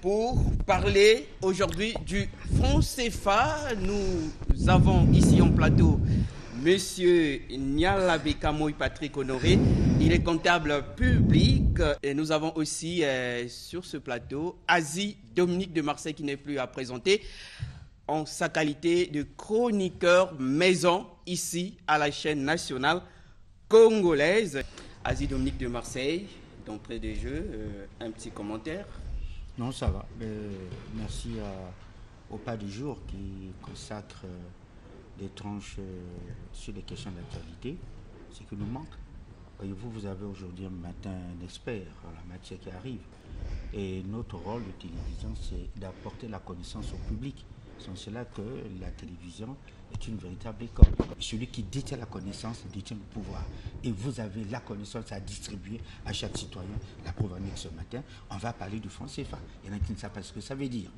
Pour parler aujourd'hui du franc CFA, nous avons ici en plateau Monsieur Nyalabeka Moï Patrick Honoré, il est comptable public. Et nous avons aussi sur ce plateau Asie Dominique de Marseille qui n'est plus à présenter en sa qualité de chroniqueur maison ici à la chaîne nationale congolaise. Asie Dominique de Marseille, d'entrée des jeux, un petit commentaire. Non, ça va. Merci au pas du jour qui consacre des tranches sur les questions d'actualité, ce qui nous manque. Voyez-vous, vous avez aujourd'hui un matin un expert en la matière qui arrive. Et notre rôle de télévision, c'est d'apporter la connaissance au public. C'est cela que la télévision est une véritable école. Celui qui détient la connaissance détient le pouvoir. Et vous avez la connaissance à distribuer à chaque citoyen. La preuve en est que ce matin, on va parler du franc CFA. Il y en a qui ne savent pas ce que ça veut dire.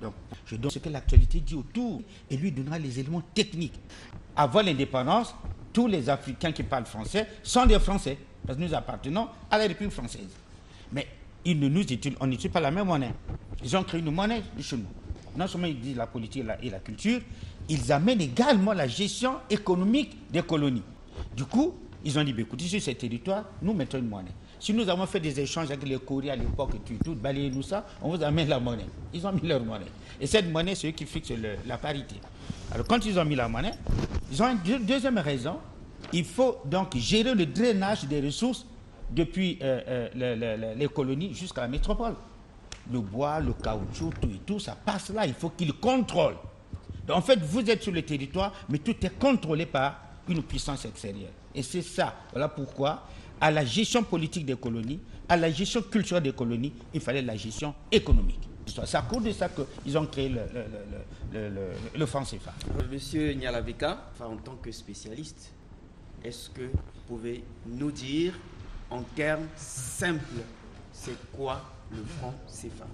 Donc, je donne ce que l'actualité dit autour et lui donnera les éléments techniques. Avant l'indépendance, tous les Africains qui parlent français sont des Français, parce que nous appartenons à la République française. Mais on n'utilise pas la même monnaie. Ils ont créé une monnaie chez nous. Non seulement ils disent la politique et la culture, ils amènent également la gestion économique des colonies. Du coup, ils ont dit, écoutez, sur ces territoires, nous mettons une monnaie. Si nous avons fait des échanges avec les Coréens à l'époque, tout, balayez-nous ça, on vous amène la monnaie. Ils ont mis leur monnaie. Et cette monnaie, c'est eux qui fixent la parité. Alors, quand ils ont mis la monnaie, ils ont une deuxième raison. Il faut donc gérer le drainage des ressources depuis les colonies jusqu'à la métropole. Le bois, le caoutchouc, tout, ça passe là. Il faut qu'ils contrôlent. Donc, en fait, vous êtes sur le territoire, mais tout est contrôlé par une puissance extérieure. Et c'est ça. Voilà pourquoi, à la gestion politique des colonies, à la gestion culturelle des colonies, il fallait la gestion économique. C'est à cause de ça qu'ils ont créé le franc CFA. Monsieur Nyalabeka, en tant que spécialiste, est-ce que vous pouvez nous dire en termes simples, c'est quoi le franc CFA?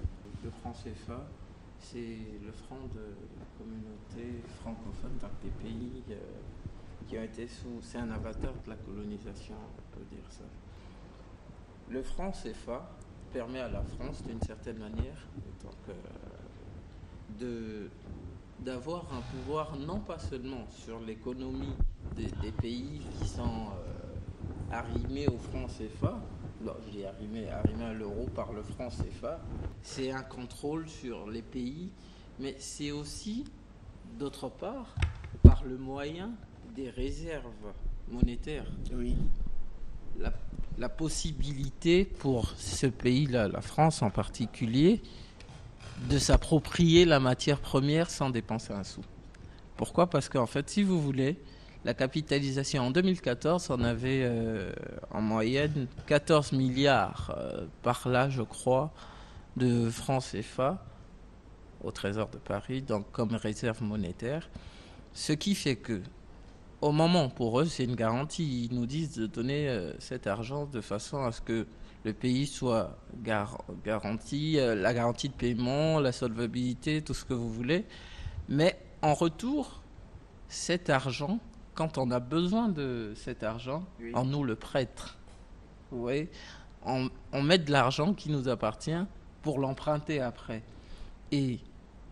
Le franc CFA, c'est le franc de la communauté francophone dans des pays qui ont été c'est un avatar de la colonisation, on peut dire ça. Le franc CFA permet à la France, d'une certaine manière, d'avoir un pouvoir non pas seulement sur l'économie des pays qui sont arrimés au franc CFA, je dis arrimés à l'euro par le franc CFA, c'est un contrôle sur les pays, mais c'est aussi, d'autre part, par le moyen des réserves monétaires. Oui. La possibilité pour ce pays-là, la France en particulier, de s'approprier la matière première sans dépenser un sou. Pourquoi ? Parce qu'en fait, si vous voulez, la capitalisation en 2014, on avait en moyenne 14 milliards par là, je crois, de francs CFA au Trésor de Paris, donc comme réserve monétaire. Ce qui fait que, au moment, pour eux, c'est une garantie. Ils nous disent de donner cet argent de façon à ce que le pays soit garanti, la garantie de paiement, la solvabilité, tout ce que vous voulez. Mais en retour, cet argent, quand on a besoin de cet argent, oui, on nous le prête. Vous voyez, on met de l'argent qui nous appartient pour l'emprunter après. Et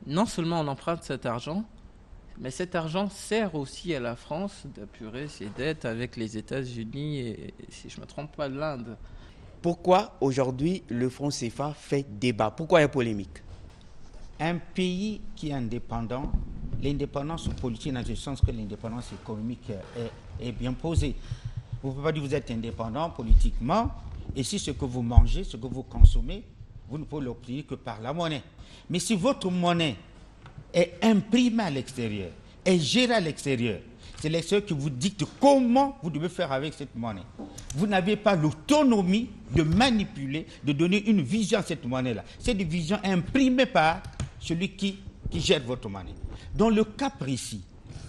non seulement on emprunte cet argent, mais cet argent sert aussi à la France d'apurer ses dettes avec les États-Unis et, si je ne me trompe pas, l'Inde. Pourquoi aujourd'hui le franc CFA fait débat? Pourquoi il y a polémique? Un pays qui est indépendant, l'indépendance politique dans le sens que l'indépendance économique est bien posée. Vous ne pouvez pas dire que vous êtes indépendant politiquement et si ce que vous mangez, ce que vous consommez, vous ne pouvez l'obtenir que par la monnaie. Mais si votre monnaie est imprimée à l'extérieur, est gérée à l'extérieur, c'est l'extérieur qui vous dicte comment vous devez faire avec cette monnaie. Vous n'avez pas l'autonomie de manipuler, de donner une vision à cette monnaie-là. C'est une vision imprimée par celui qui gère votre monnaie. Dans le cas précis,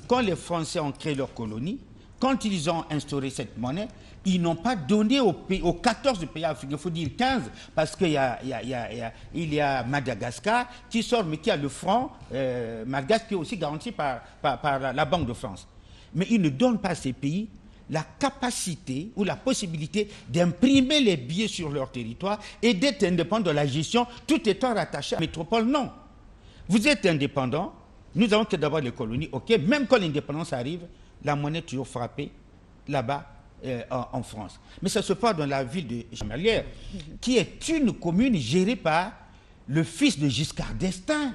quand les Français ont créé leur colonie, quand ils ont instauré cette monnaie, ils n'ont pas donné aux 14 pays africains, il faut dire 15, parce qu'il y a Madagascar qui sort, mais qui a le franc, Madagascar qui est aussi garanti par la Banque de France. Mais ils ne donnent pas à ces pays la capacité ou la possibilité d'imprimer les billets sur leur territoire et d'être indépendant de la gestion tout étant rattaché à la métropole. Non. Vous êtes indépendant, nous avons que d'abord les colonies, ok, même quand l'indépendance arrive, la monnaie est toujours frappée là-bas en France. Mais ça se passe dans la ville de Chamalières, qui est une commune gérée par le fils de Giscard d'Estaing,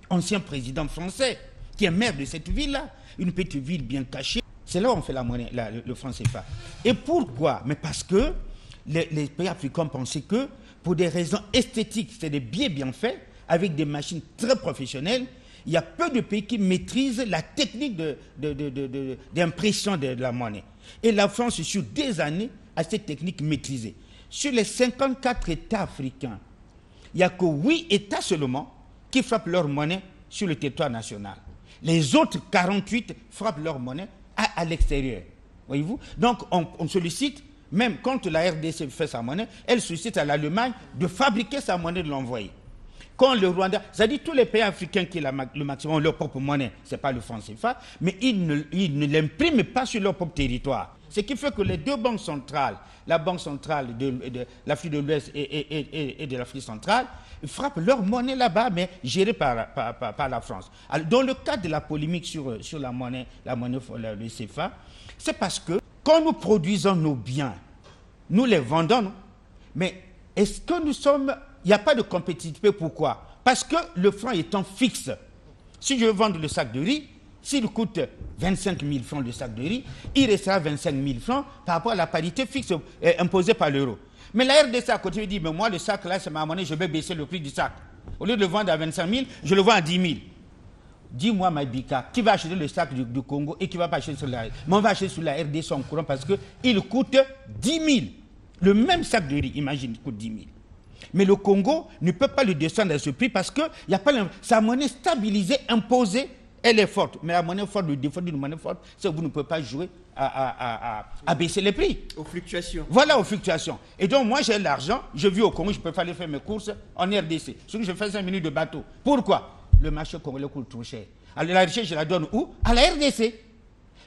ancien président français, qui est maire de cette ville-là, une petite ville bien cachée. C'est là où on fait la monnaie, le franc CFA. Et pourquoi? Mais parce que les pays africains pensaient que, pour des raisons esthétiques, c'est des billets bien faits, avec des machines très professionnelles. Il y a peu de pays qui maîtrisent la technique d'impression de la monnaie. Et la France, sur des années, a cette technique maîtrisée. Sur les 54 États africains, il n'y a que 8 États seulement qui frappent leur monnaie sur le territoire national. Les autres 48 frappent leur monnaie à l'extérieur. Voyez-vous? Donc, on sollicite, même quand la RDC fait sa monnaie, elle sollicite à l'Allemagne de fabriquer sa monnaie et de l'envoyer. Quand le Rwanda, c'est-à-dire tous les pays africains qui ont le maximum leur propre monnaie, ce n'est pas le franc CFA, mais ils ne l'impriment pas sur leur propre territoire. Ce qui fait que les deux banques centrales, la banque centrale de l'Afrique de l'Ouest et de l'Afrique centrale, frappent leur monnaie là-bas, mais gérée par la France. Alors, dans le cadre de la polémique sur la monnaie, le CFA, c'est parce que quand nous produisons nos biens, nous les vendons, non? Mais est-ce que nous sommes... Il n'y a pas de compétitivité. Pourquoi? Parce que le franc étant fixe. Si je veux vendre le sac de riz, s'il coûte 25 000 francs le sac de riz, il restera 25 000 francs par rapport à la parité fixe imposée par l'euro. Mais la RDC à côté dit, mais moi le sac là c'est ma monnaie, je vais baisser le prix du sac. Au lieu de le vendre à 25 000, je le vends à 10 000. Dis-moi, Maïbika, qui va acheter le sac du Congo et qui va pas acheter sur la RDC? Mais on va acheter sur la RDC en courant parce qu'il coûte 10 000. Le même sac de riz, imagine, il coûte 10 000. Mais le Congo ne peut pas le descendre à ce prix parce que y a pas sa monnaie stabilisée, imposée, elle est forte. Mais la monnaie forte, le défaut d'une monnaie forte, c'est que vous ne pouvez pas jouer à baisser les prix. Aux fluctuations. Voilà, aux fluctuations. Et donc, moi, j'ai l'argent, je vis au Congo, je peux pas aller faire mes courses en RDC. Sauf que je fais 5 minutes de bateau. Pourquoi? Le marché congolais coûte trop cher. Alors, la richesse, je la donne où? À la RDC.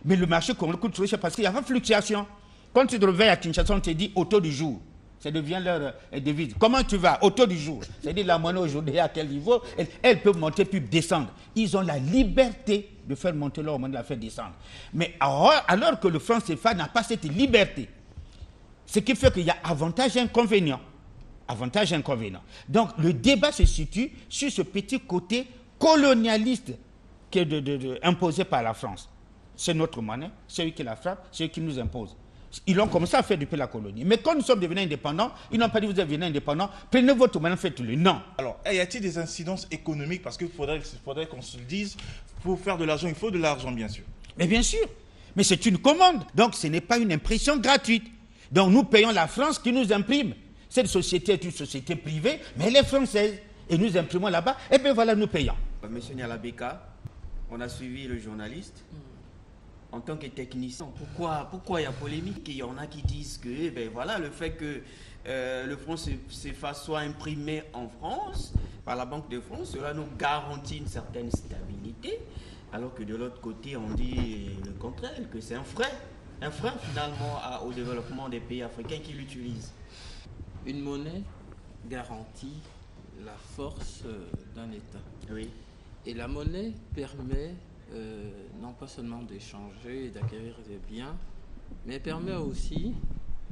Mais le marché congolais coûte trop cher parce qu'il y a pas de fluctuation. Quand tu te réveilles à Kinshasa, on te dit au taux du jour. Ça devient leur devise. Comment tu vas? Au taux du jour. C'est-à-dire la monnaie aujourd'hui à quel niveau? Elle peut monter puis descendre. Ils ont la liberté de faire monter leur monnaie, de la faire descendre. Mais alors que le franc CFA n'a pas cette liberté. Ce qui fait qu'il y a avantage et inconvénient. Avantage et inconvénient. Donc le débat se situe sur ce petit côté colonialiste qui est imposé par la France. C'est notre monnaie, c'est eux qui la frappent, c'est eux qui nous imposent. Ils l'ont commencé à faire depuis la colonie. Mais quand nous sommes devenus indépendants, ils n'ont pas dit vous êtes devenus indépendants, prenez votre monnaie, faites-le. Non. Alors, y a-t-il des incidences économiques? Parce qu'il faudrait qu'on se le dise, pour faire de l'argent, il faut de l'argent, bien sûr. Mais bien sûr. Mais c'est une commande. Donc, ce n'est pas une impression gratuite. Donc, nous payons la France qui nous imprime. Cette société est une société privée, mais elle est française. Et nous imprimons là-bas, et bien voilà, nous payons. Monsieur Nyalabeka, on a suivi le journaliste. En tant que technicien, pourquoi il y a polémique? Il y en a qui disent que ben voilà, le fait que le franc CFA soit imprimé en France par la Banque de France, cela nous garantit une certaine stabilité, alors que de l'autre côté, on dit le contraire, que c'est un frein finalement au développement des pays africains qui l'utilisent. Une monnaie garantit la force d'un État. Oui. Et la monnaie permet non pas seulement d'échanger et d'acquérir des biens, mais permet aussi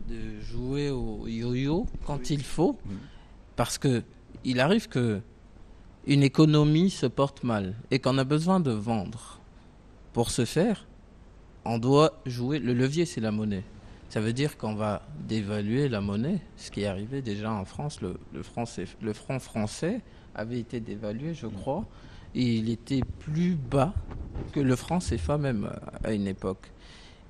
de jouer au yo-yo quand il faut, parce que il arrive que une économie se porte mal et qu'on a besoin de vendre. Pour ce faire, on doit jouer, le levier c'est la monnaie. Ça veut dire qu'on va dévaluer la monnaie, ce qui est arrivé déjà en France. Le franc français avait été dévalué, je crois, et il était plus bas que le franc CFA même à une époque.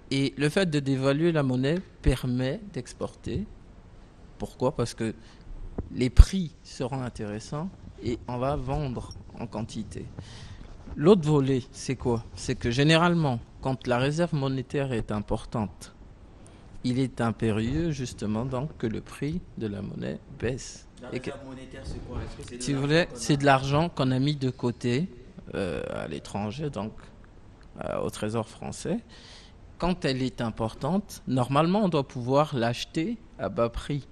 Et le fait de dévaluer la monnaie permet d'exporter. Pourquoi? Parce que les prix seront intéressants et on va vendre en quantité. L'autre volet, c'est quoi? C'est que généralement, quand la réserve monétaire est importante, il est impérieux justement donc que le prix de la monnaie baisse. La réserve monétaire, c'est quoi? Est-ce que c'est si vous voulez, c'est de l'argent qu'on a mis de côté à l'étranger, donc au Trésor français. quand elle est importante, normalement, on doit pouvoir l'acheter à bas prix.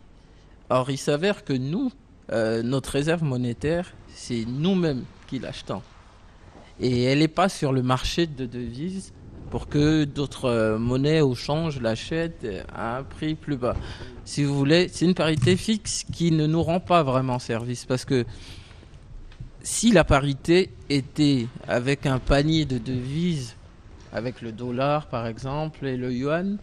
Or, il s'avère que nous, notre réserve monétaire, c'est nous-mêmes qui l'achetons. Et elle n'est pas sur le marché de devises pour que d'autres monnaies au change l'achètent à un prix plus bas. Si vous voulez, c'est une parité fixe qui ne nous rend pas vraiment service. Parce que si la parité était avec un panier de devises, avec le dollar par exemple et le yuan,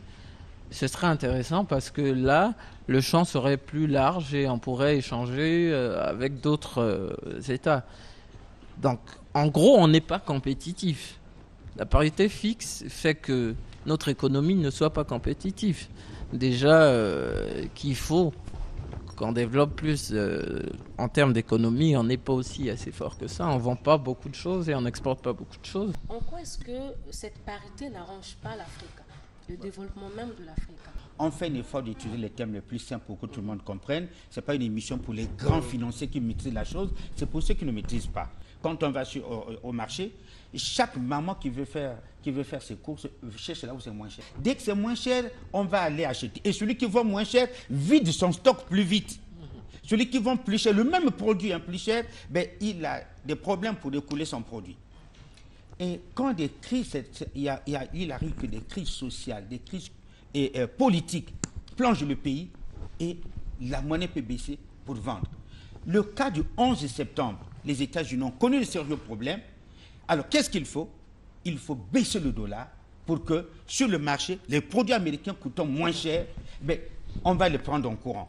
ce serait intéressant parce que là, le champ serait plus large et on pourrait échanger avec d'autres États. Donc, en gros, on n'est pas compétitif. La parité fixe fait que notre économie ne soit pas compétitive. Déjà, qu'il faut qu'on développe plus en termes d'économie, on n'est pas aussi assez fort que ça. On ne vend pas beaucoup de choses et on n'exporte pas beaucoup de choses. En quoi est-ce que cette parité n'arrange pas l'Afrique, le développement même de l'Afrique? On fait un effort d'utiliser les termes les plus simples pour que tout le monde comprenne. Ce n'est pas une émission pour les grands financiers qui maîtrisent la chose, c'est pour ceux qui ne maîtrisent pas. Quand on va au marché, chaque maman qui veut faire ses courses cherche là où c'est moins cher. Dès que c'est moins cher, on va aller acheter. Et celui qui vend moins cher vide son stock plus vite. Celui qui vend plus cher, le même produit plus cher, ben, il a des problèmes pour écouler son produit. Et quand des crises, il arrive que des crises sociales, des crises politiques plongent le pays et la monnaie peut baisser pour vendre. Le cas du 11 septembre, les États-Unis ont connu de sérieux problèmes. Alors, qu'est-ce qu'il faut? Il faut baisser le dollar pour que, sur le marché, les produits américains coûtant moins cher, ben, on va les prendre en courant.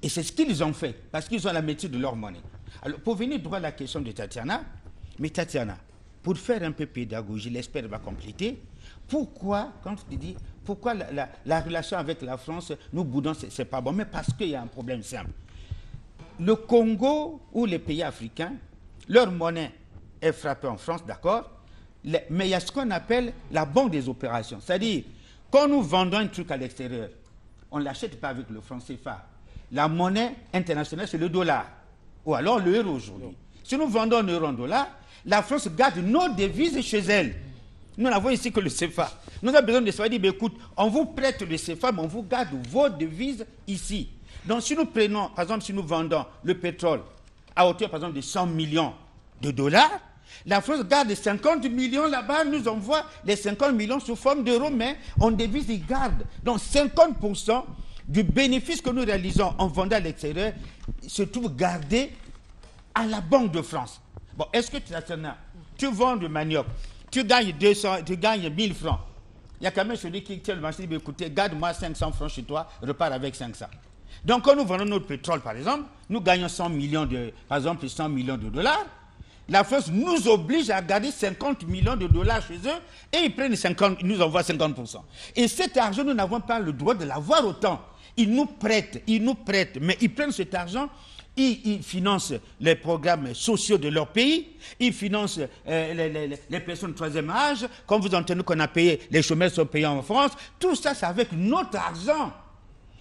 Et c'est ce qu'ils ont fait, parce qu'ils ont la maîtrise de leur monnaie. Alors, pour venir droit à la question de Tatiana, mais Tatiana, pour faire un peu pédagogie, l'expert va compléter, pourquoi, quand tu dis, pourquoi la relation avec la France, nous boudons, c'est pas bon, mais parce qu'il y a un problème simple. Le Congo ou les pays africains, leur monnaie est frappée en France, d'accord, mais il y a ce qu'on appelle la banque des opérations. C'est-à-dire, quand nous vendons un truc à l'extérieur, on ne l'achète pas avec le franc CFA. La monnaie internationale, c'est le dollar, ou alors l'euro aujourd'hui. Si nous vendons en euro en dollar, la France garde nos devises chez elle. Nous n'avons ici que le CFA. Nous avons besoin de ça. Dire, écoute, on vous prête le CFA, mais on vous garde vos devises ici. Donc, si nous prenons, par exemple, si nous vendons le pétrole à hauteur, par exemple, de 100 millions de dollars, la France garde 50 millions là-bas, nous envoie les 50 millions sous forme d'euros, mais en devise, ils gardent. Donc, 50% du bénéfice que nous réalisons en vendant à l'extérieur se trouve gardé à la Banque de France. Bon, est-ce que tu vends du manioc, tu gagnes 1000 francs. Il y a quand même celui qui tient le marché, dit, écoutez, garde-moi 500 francs chez toi, repars avec 500. Donc, quand nous vendons notre pétrole, par exemple, nous gagnons 100 millions par exemple, 100 millions de dollars. La France nous oblige à garder 50 millions de dollars chez eux et ils nous envoient 50%. Et cet argent, nous n'avons pas le droit de l'avoir autant. Ils nous prêtent, mais ils prennent cet argent, ils financent les programmes sociaux de leur pays, ils financent les personnes de troisième âge, comme vous entendez qu'on a payé, les chômeurs sont payés en France, tout ça, c'est avec notre argent.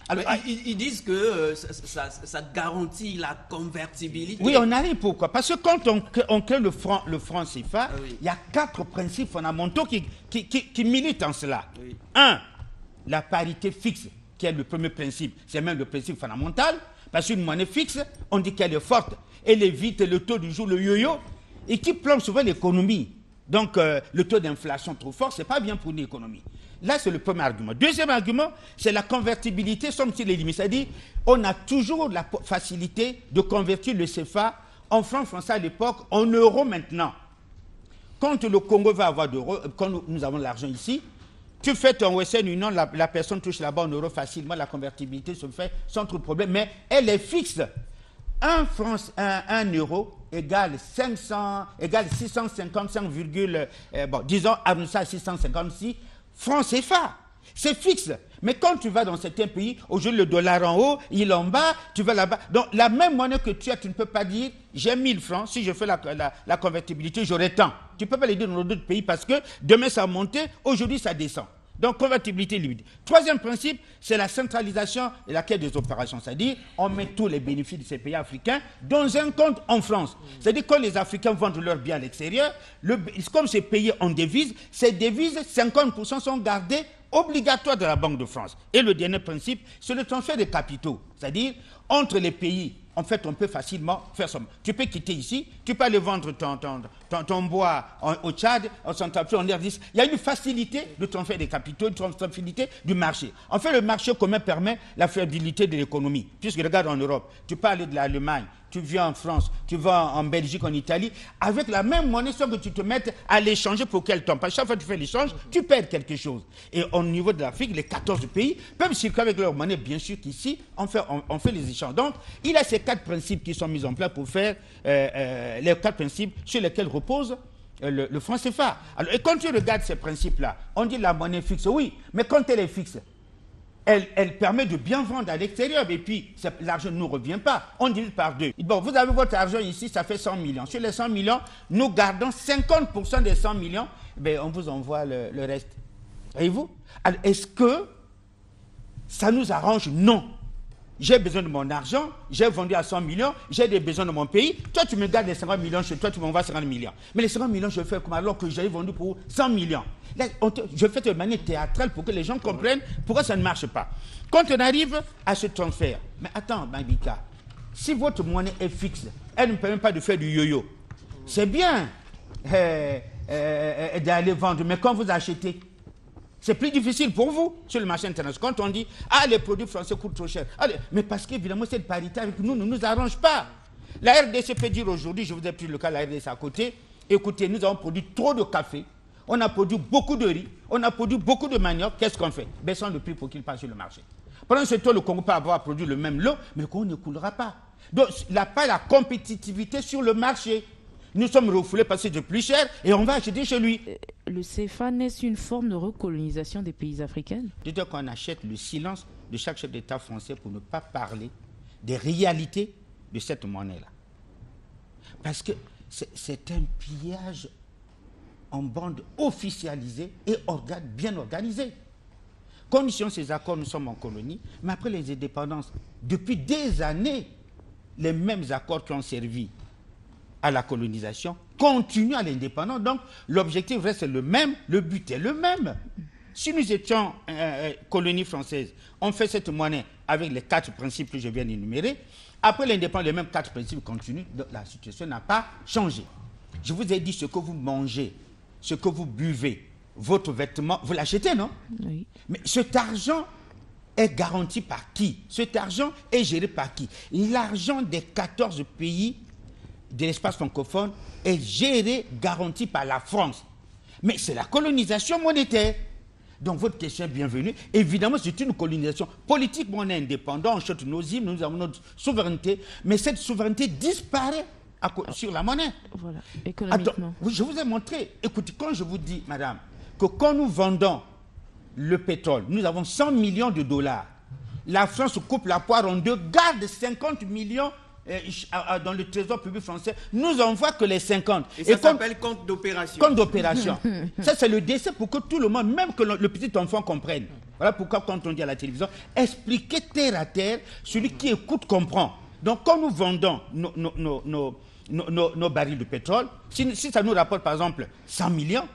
Alors, ils disent que ça garantit la convertibilité. Oui, on arrive pourquoi? Parce que quand on crée le franc CFA, oui, il y a 4 principes fondamentaux qui militent en cela. Oui. 1, la parité fixe, qui est le premier principe, c'est même le principe fondamental, parce qu'une monnaie fixe, on dit qu'elle est forte, elle évite le taux du jour, le yo-yo, et qui plombe souvent l'économie. Donc, le taux d'inflation trop fort, ce n'est pas bien pour une économie. Là, c'est le premier argument. Deuxième argument, c'est la convertibilité, somme-t-il les limites. C'est-à-dire, on a toujours la facilité de convertir le CFA en francs français à l'époque, en euros maintenant. Quand le Congo va avoir d'euros, quand nous avons l'argent ici, tu fais ton Western Union, la personne touche là-bas en euros facilement, la convertibilité se fait sans trop de problème, mais elle est fixe. Un euro égale 655, disons, à 656 francs CFA. C'est fixe. Mais quand tu vas dans certains pays, aujourd'hui le dollar en haut, il en bas, tu vas là-bas. Donc la même monnaie que tu as, tu ne peux pas dire, j'ai 1000 francs, si je fais la convertibilité, j'aurai tant. Tu ne peux pas le dire dans d'autres pays parce que demain ça a monté, aujourd'hui ça descend. Donc, convertibilité limitée. Troisième principe, c'est la centralisation et la caisse des opérations. C'est-à-dire, on met tous les bénéfices de ces pays africains dans un compte en France. C'est-à-dire, quand les Africains vendent leurs biens à l'extérieur, comme ces pays ont devises, ces devises, 50% sont gardés obligatoire de la Banque de France. Et le dernier principe, c'est le transfert des capitaux. C'est-à-dire, entre les pays, en fait, on peut facilement faire ça. Tu peux quitter ici, tu peux aller vendre ton bois au Tchad, en Centrafrique, en RDC. Il y a une facilité de transfert des capitaux, une facilité du marché. En fait, le marché commun permet la fiabilité de l'économie. Puisque, regarde en Europe, tu peux aller de l'Allemagne, tu viens en France, tu vas en Belgique, en Italie, avec la même monnaie, sans que tu te mettes à l'échanger pour quel temps. Parce que chaque fois que tu fais l'échange, tu perds quelque chose. Et au niveau de l'Afrique, les 14 pays peuvent circuler avec leur monnaie. Bien sûr qu'ici, on fait les échanges. Donc, il y a ces 4 principes qui sont mis en place pour faire les 4 principes sur lesquels repose le franc CFA. Alors, et quand tu regardes ces principes-là, on dit la monnaie fixe, oui, mais quand elle est fixe, elle permet de bien vendre à l'extérieur. Et puis, l'argent ne nous revient pas. On divise par 2. Bon, vous avez votre argent ici, ça fait 100 millions. Sur les 100 millions, nous gardons 50% des 100 millions. Ben, on vous envoie le reste. Voyez-vous? Alors, est-ce que ça nous arrange? Non. J'ai besoin de mon argent, j'ai vendu à 100 millions, j'ai des besoins de mon pays. Toi, tu me gardes les 50 millions chez toi, tu m'envoies 50 millions. Mais les 50 millions, je fais comme alors que j'ai vendu pour 100 millions. Là, je fais de manière théâtrale pour que les gens comprennent pourquoi ça ne marche pas. Quand on arrive à ce transfert, mais attends, Mabika, si votre monnaie est fixe, elle ne permet pas de faire du yo-yo. C'est bien d'aller vendre, mais quand vous achetez, c'est plus difficile pour vous sur le marché international. Quand on dit « Ah, les produits français coûtent trop cher », mais parce qu'évidemment, cette parité avec nous ne nous arrange pas. La RDC peut dire aujourd'hui, je vous ai pris le cas de la RDC à côté, écoutez, nous avons produit trop de café, on a produit beaucoup de riz, on a produit beaucoup de manioc, qu'est-ce qu'on fait? Baissons le prix pour qu'il passe sur le marché. Pendant ce temps, le Congo peut avoir produit le même lot, mais le Congo ne coulera pas. Donc, il n'a pas la compétitivité sur le marché. Nous sommes refoulés parce que c'est plus cher et on va acheter chez lui. Le CFA n'est-ce une forme de recolonisation des pays africains? C'est-à-dire qu'on achète le silence de chaque chef d'État français pour ne pas parler des réalités de cette monnaie-là. Parce que c'est un pillage en bande officialisée et bien organisé. Condition ces accords, nous sommes en colonie, mais après les indépendances, depuis des années, les mêmes accords qui ont servi à la colonisation continuent à l'indépendance. Donc, l'objectif reste le même, le but est le même. Si nous étions colonie française, on fait cette monnaie avec les 4 principes que je viens d'énumérer. Après l'indépendance, les mêmes 4 principes continuent. Donc, la situation n'a pas changé. Je vous ai dit ce que vous mangez, ce que vous buvez, votre vêtement, vous l'achetez, non? Oui. Mais cet argent est garanti par qui? Cet argent est géré par qui? L'argent des 14 pays de l'espace francophone est géré, garanti par la France. Mais c'est la colonisation monétaire. Donc votre question est bienvenue. Évidemment, c'est une colonisation politique. On est indépendant, on chante nos hymnes, nous avons notre souveraineté. Mais cette souveraineté disparaît sur la monnaie. Voilà, économiquement. Attends, oui, je vous ai montré. Écoutez, quand je vous dis, madame, que quand nous vendons le pétrole, nous avons 100 millions de dollars. La France coupe la poire en deux, garde 50 millions dans le trésor public français, nous envoie que les 50. Et ça s'appelle compte d'opération. Compte d'opération. Ça, c'est le décès pour que tout le monde, même que le petit enfant comprenne. Voilà pourquoi, quand on dit à la télévision, expliquez terre à terre, celui qui écoute comprend. Donc, quand nous vendons nos barils de pétrole, si ça nous rapporte, par exemple, 100 millions,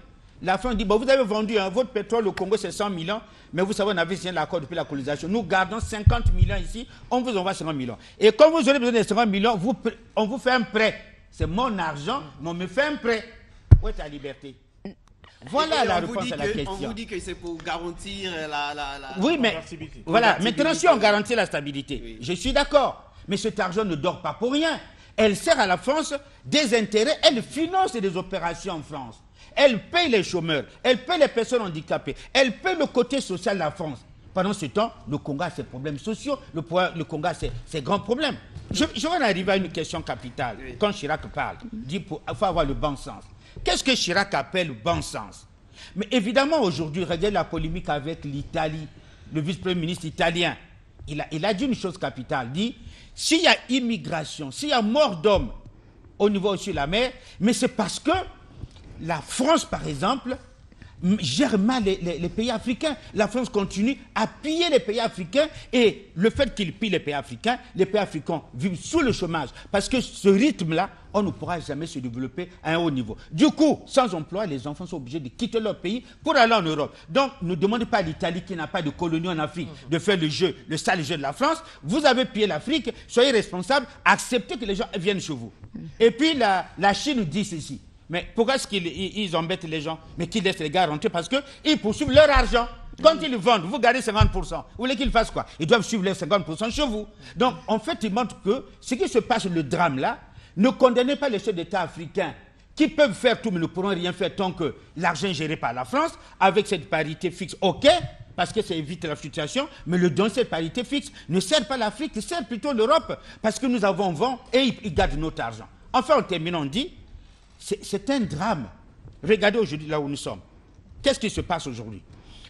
la France dit, bon, vous avez vendu votre pétrole au Congo, c'est 100 millions, mais vous savez, on avait signé l'accord depuis la colonisation. Nous gardons 50 millions ici, on vous envoie 50 millions. Et quand vous aurez besoin de 50 millions, on vous fait un prêt. C'est mon argent, mais on me fait un prêt. Où est ta liberté? Voilà la réponse à la question. On vous dit que c'est pour garantir la oui, mais voilà. Maintenant, si on garantit la stabilité, oui, je suis d'accord. Mais cet argent ne dort pas pour rien. Elle sert à la France des intérêts, elle finance des opérations en France. Elle paye les chômeurs, elle paye les personnes handicapées, elle paye le côté social de la France. Pendant ce temps, le Congo a ses problèmes sociaux, le Congo a ses grands problèmes. Je vais en arriver à une question capitale. Oui. Quand Chirac parle, il dit qu'il faut avoir le bon sens. Qu'est-ce que Chirac appelle le bon sens? Mais évidemment, aujourd'hui, regardez la polémique avec l'Italie, le vice-premier ministre italien. Il a dit une chose capitale, il dit, s'il y a immigration, s'il y a mort d'hommes au niveau au-dessus de la mer, mais c'est parce que la France, par exemple, gère mal les pays africains. La France continue à piller les pays africains et le fait qu'il pille les pays africains vivent sous le chômage. Parce que ce rythme-là, on ne pourra jamais se développer à un haut niveau. Du coup, sans emploi, les enfants sont obligés de quitter leur pays pour aller en Europe. Donc, ne demandez pas à l'Italie qui n'a pas de colonie en Afrique de faire le sale jeu de la France. Vous avez pillé l'Afrique, soyez responsables, acceptez que les gens viennent chez vous. Et puis, la Chine dit ceci. Mais pourquoi est-ce qu'ils embêtent les gens, mais qu'ils laissent les gars rentrer? Parce qu'ils poursuivent leur argent. Quand ils vendent, vous gardez 50%. Vous voulez qu'ils fassent quoi? Ils doivent suivre les 50% chez vous. Donc, en fait, ils montrent que ce qui se passe, le drame là, ne condamnez pas les chefs d'État africains qui peuvent faire tout, mais ne pourront rien faire tant que l'argent est géré par la France, avec cette parité fixe, ok, parce que ça évite la fluctuation, mais le don, cette parité fixe, ne sert pas l'Afrique, sert plutôt l'Europe, parce que nous avons vent et ils gardent notre argent. Enfin, en terminant, on dit, c'est un drame. Regardez aujourd'hui là où nous sommes. Qu'est-ce qui se passe aujourd'hui?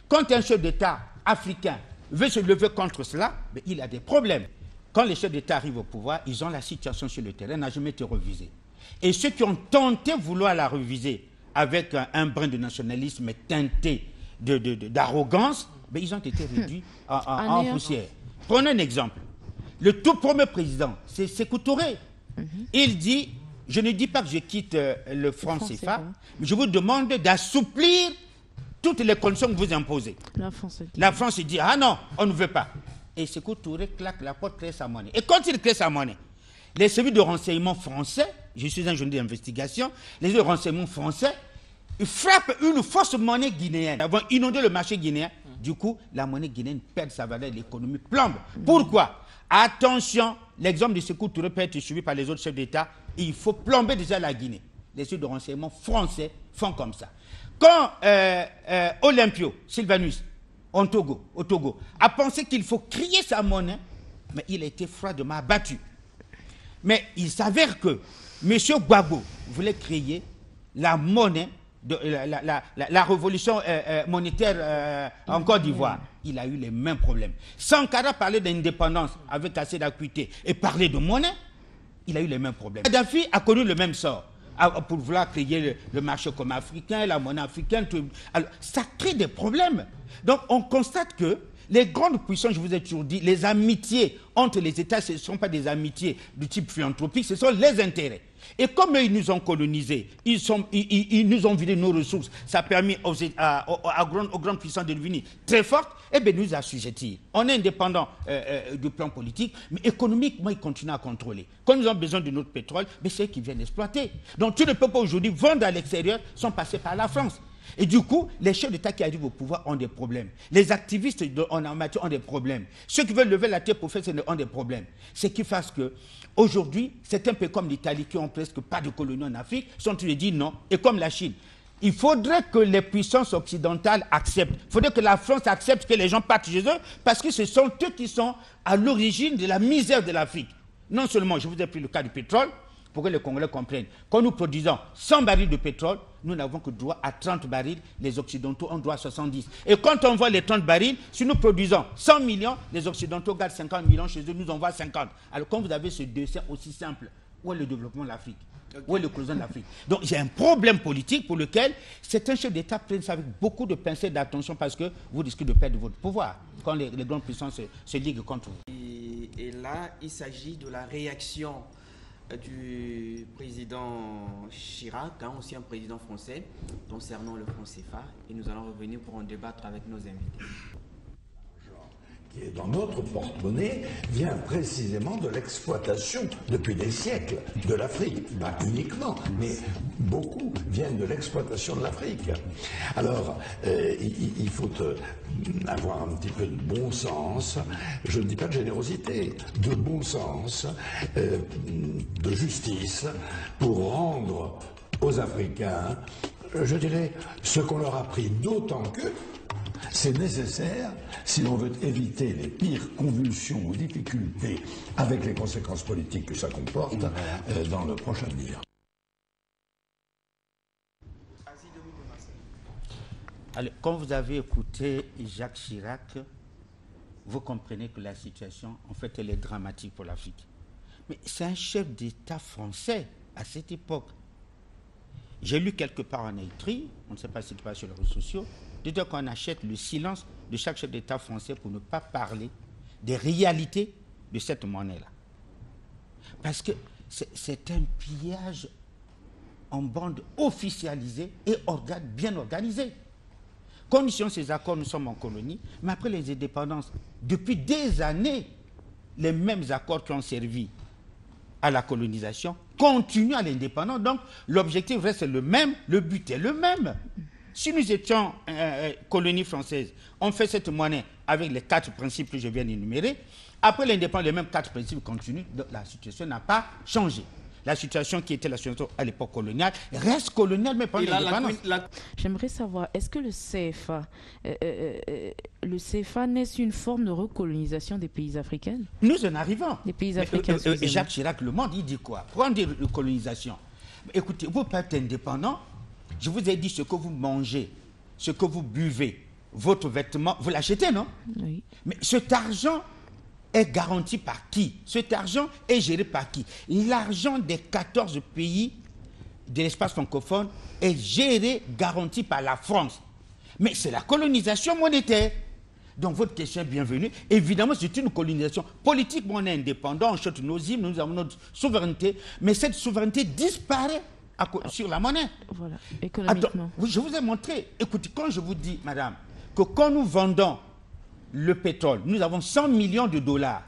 Quand un chef d'État africain veut se lever contre cela, mais il a des problèmes. Quand les chefs d'État arrivent au pouvoir, ils ont la situation sur le terrain, n'a jamais été revisée. Et ceux qui ont tenté de vouloir la reviser avec un brin de nationalisme teinté d'arrogance, ben ils ont été réduits en poussière. Prenons un exemple. Le tout premier président, c'est Sékou Touré. Il dit, je ne dis pas que je quitte le franc CFA, mais je vous demande d'assouplir toutes les conditions que vous imposez. La France dit, ah non, on ne veut pas. Et Sékou Touré claque la porte, crée sa monnaie. Et quand il crée sa monnaie, les services de renseignement français, je suis un journaliste d'investigation, les services de renseignement français, ils frappent une fausse monnaie guinéenne. Ils vont inonder le marché guinéen. Du coup, la monnaie guinéenne perd sa valeur, l'économie plombe. Pourquoi? Attention, l'exemple de Sékou Touré peut être suivi par les autres chefs d'État. Il faut plomber déjà la Guinée. Les services de renseignement français font comme ça. Quand Olympio Sylvanus, au Togo, a pensé qu'il faut crier sa monnaie, mais il a été froidement abattu. Mais il s'avère que M. Gbagbo voulait créer la monnaie, la révolution monétaire en Côte d'Ivoire. Il a eu les mêmes problèmes. Sankara parlait d'indépendance avec assez d'acuité et parlait de monnaie, il a eu les mêmes problèmes. Kadhafi a connu le même sort. Pour vouloir créer le marché comme africain, la monnaie africaine, tout. Alors, ça crée des problèmes. Donc, on constate que les grandes puissances, je vous ai toujours dit, les amitiés entre les États, ce ne sont pas des amitiés du type philanthropique, ce sont les intérêts. Et comme ils nous ont colonisés, ils nous ont vidé nos ressources, ça a permis aux grandes puissances de devenir très fortes, et bien nous assujettir. On est indépendant du plan politique, mais économiquement, ils continuent à contrôler. Quand nous avons besoin de notre pétrole, c'est eux qui viennent exploiter. Donc tous les peuples aujourd'hui vendent à l'extérieur, sont passés par la France. Et du coup, les chefs d'État qui arrivent au pouvoir ont des problèmes. Les activistes en matière ont des problèmes. Ceux qui veulent lever la tête pour faire ça ont des problèmes. Ce qui fait que, aujourd'hui, c'est un peu comme l'Italie qui ont presque pas de colonies en Afrique, sont en train de dire non. Et comme la Chine. Il faudrait que les puissances occidentales acceptent. Il faudrait que la France accepte que les gens partent chez eux, parce que ce sont eux qui sont à l'origine de la misère de l'Afrique. Non seulement, je vous ai pris le cas du pétrole, pour que les Congolais comprennent. Quand nous produisons 100 barils de pétrole, nous n'avons que droit à 30 barils, les Occidentaux ont droit à 70. Et quand on voit les 30 barils, si nous produisons 100 millions, les Occidentaux gardent 50 millions chez eux, nous envoient 50. Alors quand vous avez ce dessin aussi simple, où est le développement de l'Afrique? Où est le cloisonnement de l'Afrique? Donc j'ai un problème politique pour lequel certains chefs d'État prennent ça avec beaucoup de pincettes d'attention parce que vous risquez de perdre votre pouvoir quand les grandes puissances se liguent contre vous. Et là, il s'agit de la réaction du président Chirac, aussi un président français, concernant le franc CFA. Et nous allons revenir pour en débattre avec nos invités. Qui est dans notre porte-monnaie vient précisément de l'exploitation depuis des siècles de l'Afrique. Pas uniquement, mais beaucoup viennent de l'exploitation de l'Afrique. Alors, il faut avoir un petit peu de bon sens, je ne dis pas de générosité, de bon sens, de justice, pour rendre aux Africains, je dirais, ce qu'on leur a pris, d'autant que c'est nécessaire si l'on veut éviter les pires convulsions ou difficultés avec les conséquences politiques que ça comporte dans le prochain avenir. Alors, quand vous avez écouté Jacques Chirac, vous comprenez que la situation, en fait, elle est dramatique pour l'Afrique. Mais c'est un chef d'État français à cette époque. J'ai lu quelque part en écrit, on ne sait pas ce qui passe sur les réseaux sociaux, de dire qu'on achète le silence de chaque chef d'État français pour ne pas parler des réalités de cette monnaie-là. Parce que c'est un pillage en bande officialisée et bien organisé. Condition ces accords, nous sommes en colonie, mais après les indépendances, depuis des années, les mêmes accords qui ont servi à la colonisation continuent à l'indépendance. Donc, l'objectif reste le même, le but est le même. Si nous étions colonie française, on fait cette monnaie avec les 4 principes que je viens d'énumérer. Après l'indépendance, les mêmes 4 principes continuent. Donc, la situation n'a pas changé. La situation qui était la situation à l'époque coloniale reste coloniale, mais pas l'indépendance. J'aimerais savoir, est-ce que le CFA n'est-ce une forme de recolonisation des pays africains? Nous en arrivons. Des pays africains. Jacques Chirac, Le Monde, il dit quoi? Pourquoi on dit colonisation? Écoutez, vous pouvez être indépendant. Je vous ai dit ce que vous mangez, ce que vous buvez, votre vêtement, vous l'achetez, non? Oui. Mais cet argent est garanti par qui? Cet argent est géré par qui? L'argent des 14 pays de l'espace francophone est géré, garanti par la France. Mais c'est la colonisation monétaire. Donc votre question est bienvenue. Évidemment, c'est une colonisation politique. On est indépendant, on chante nos hymnes, nous avons notre souveraineté. Mais cette souveraineté disparaît sur la monnaie. Voilà, économiquement. Attends, oui, je vous ai montré. Écoutez, quand je vous dis, madame, que quand nous vendons le pétrole, nous avons 100 millions de dollars.